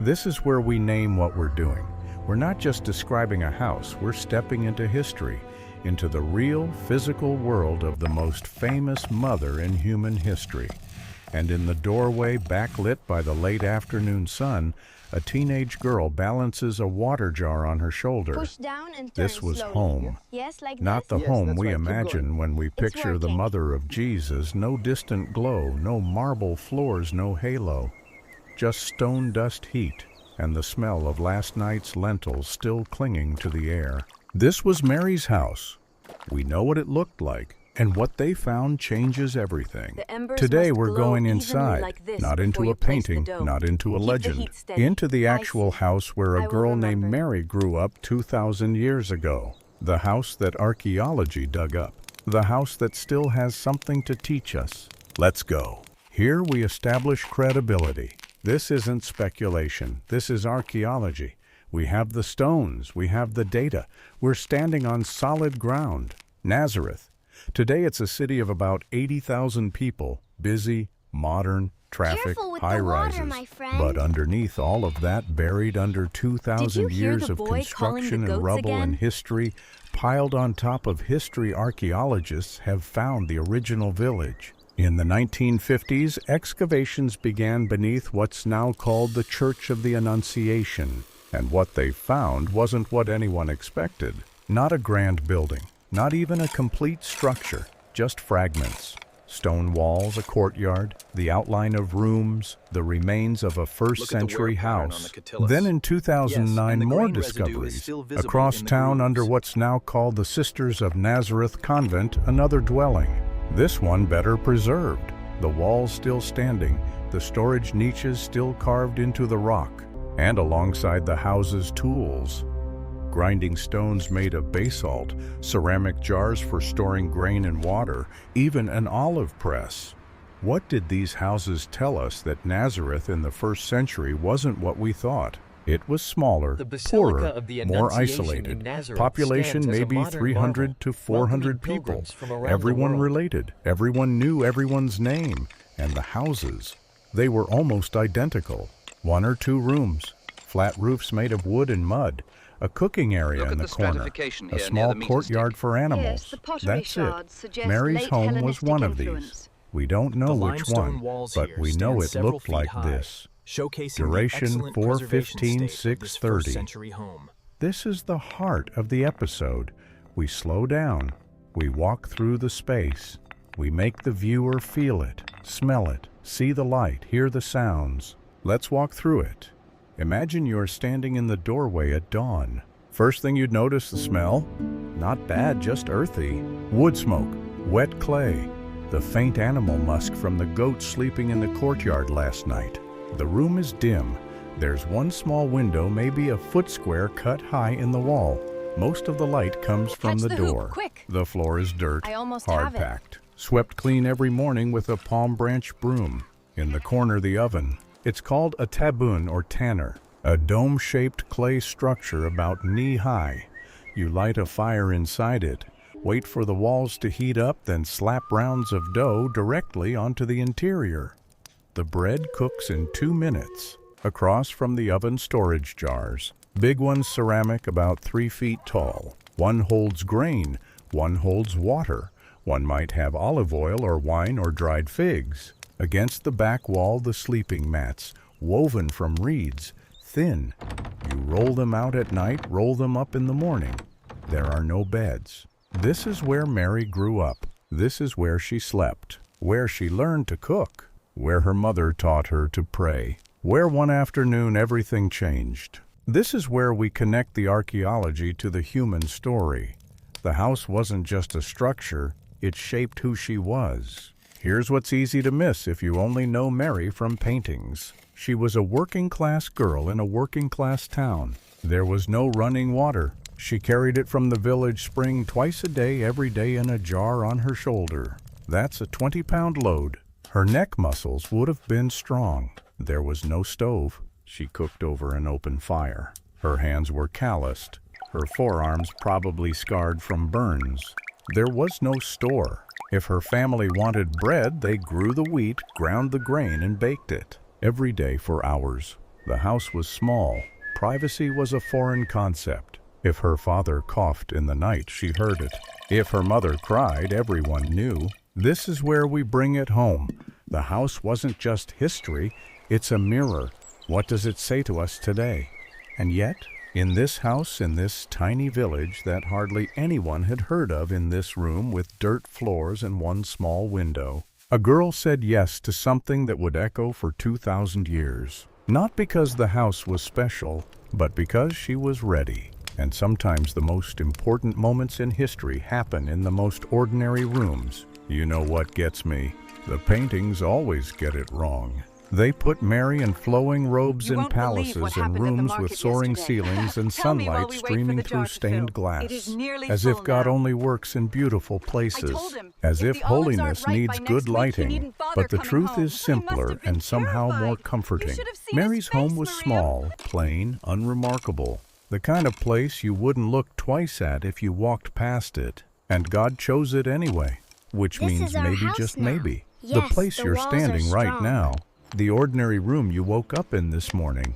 This is where we name what we're doing. We're not just describing a house, we're stepping into history, into the real physical world of the most famous mother in human history. And in the doorway, backlit by the late afternoon sun, a teenage girl balances a water jar on her shoulder. Push down and turn This was slowly. home. Yes, like Not the this? home that's we right. Keep imagine when we picture the working. mother of Jesus. No distant glow, no marble floors, no halo. Just stone dust heat and the smell of last night's lentils still clinging to the air. This was Mary's house. We know what it looked like, and what they found changes everything. The embers Today must we're glow going evenly inside, like this not before into you a place the painting, dough. not into a Keep the legend, heat steady. into the I actual see. house where I a will girl named remember. Mary grew up 2,000 years ago. The house that archaeology dug up. The house that still has something to teach us. Let's go. Here we establish credibility. This isn't speculation. This is archaeology. We have the stones. We have the data. We're standing on solid ground. Nazareth. Today it's a city of about 80,000 people. Busy, modern, traffic, Careful with the high water, rises. my friend. But underneath all of that, buried under 2,000 hear years the of boy calling the construction and goats rubble and again? history, piled on top of history, archaeologists have found the original village. In the 1950s, excavations began beneath what's now called the Church of the Annunciation. And what they found wasn't what anyone expected. Not a grand building, not even a complete structure, just fragments. Stone walls, a courtyard, the outline of rooms, the remains of a first-century house. Then in 2009, Yes, and the more grain residue is discoveries. still visible Across in the town, grooves. under what's now called the Sisters of Nazareth Convent, another dwelling. This one better preserved. The walls still standing, the storage niches still carved into the rock, and alongside the house's tools. Grinding stones made of basalt, ceramic jars for storing grain and water, even an olive press. What did these houses tell us that Nazareth in the first century wasn't what we thought? It was smaller, The Basilica poorer, of the more Annunciation isolated. in Nazareth Population stands as a maybe modern 300 marvel, to 400 welcoming people. pilgrims from around the Everyone world. related. Everyone knew everyone's name. And the houses, they were almost identical. 1 or 2 rooms, flat roofs made of wood and mud, a cooking area Look in at the the corner, stratification a here near small the meter courtyard stick. for animals. Yes, the pottery That's shards it. suggest Mary's late home was Hellenistic one of these. influence. We don't know The which limestone one, walls but here we know stand it several looked feet like high, this. showcasing Duration the excellent 4:15, preservation state of this 6:30. first-century home. This is the heart of the episode. We slow down. We walk through the space. We make the viewer feel it, smell it, see the light, hear the sounds. Let's walk through it. Imagine you're standing in the doorway at dawn. First thing you'd notice, the smell? Not bad, just earthy. Wood smoke, wet clay, the faint animal musk from the goats sleeping in the courtyard last night. The room is dim. There's one small window, maybe a foot square cut high in the wall. Most of the light comes from Catch the the hoop, door. quick. The floor is dirt, I almost have it. hard-packed, swept clean every morning with a palm branch broom. In the corner, the oven. It's called a tabun or tanner, a dome-shaped clay structure about knee-high. You light a fire inside it, wait for the walls to heat up, then slap rounds of dough directly onto the interior. The bread cooks in 2 minutes. Across from the oven, storage jars. Big ones ceramic, about 3 feet tall. One holds grain, one holds water. One might have olive oil or wine or dried figs. Against the back wall, the sleeping mats, woven from reeds, thin. You roll them out at night, roll them up in the morning. There are no beds. This is where Mary grew up. This is where she slept, where she learned to cook, where her mother taught her to pray, where one afternoon everything changed. This is where we connect the archaeology to the human story. The house wasn't just a structure, it shaped who she was. Here's what's easy to miss if you only know Mary from paintings. She was a working-class girl in a working-class town. There was no running water. She carried it from the village spring twice a day, every day in a jar on her shoulder. That's a 20-pound load. Her neck muscles would have been strong. There was no stove. She cooked over an open fire. Her hands were calloused, her forearms probably scarred from burns. There was no store. If her family wanted bread, they grew the wheat, ground the grain, and baked it. Every day for hours. The house was small. Privacy was a foreign concept. If her father coughed in the night, she heard it. If her mother cried, everyone knew. This is where we bring it home. The house wasn't just history, it's a mirror. What does it say to us today? And yet, in this house, in this tiny village that hardly anyone had heard of, in this room with dirt floors and one small window, a girl said yes to something that would echo for 2,000 years. Not because the house was special, but because she was ready. And sometimes the most important moments in history happen in the most ordinary rooms. You know what gets me? The paintings always get it wrong. They put Mary in flowing robes in palaces and rooms with soaring ceilings and sunlight streaming through stained glass, as if God only works in beautiful places, as if holiness needs good lighting. But the truth is simpler and somehow more comforting. Mary's home was small, plain, unremarkable, the kind of place you wouldn't look twice at if you walked past it. And God chose it anyway, which means maybe, just maybe, the place you're standing right now. The ordinary room you woke up in this morning.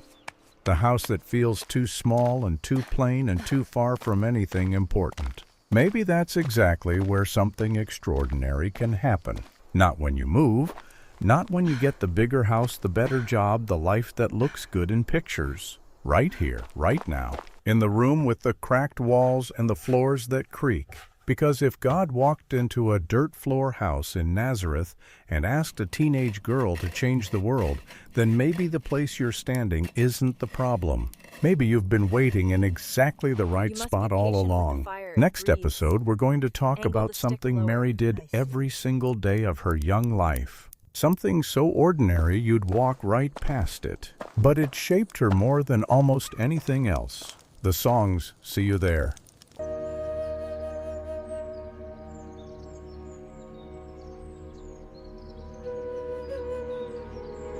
The house that feels too small and too plain and too far from anything important. Maybe that's exactly where something extraordinary can happen. Not when you move, not when you get the bigger house, the better job, the life that looks good in pictures. Right here, right now, in the room with the cracked walls and the floors that creak. Because if God walked into a dirt floor house in Nazareth and asked a teenage girl to change the world, then maybe the place you're standing isn't the problem. Maybe you've been waiting in exactly the right spot all along. Next episode, we're going to talk about something Mary did every single day of her young life. Something so ordinary you'd walk right past it. But it shaped her more than almost anything else. The songs, see you there.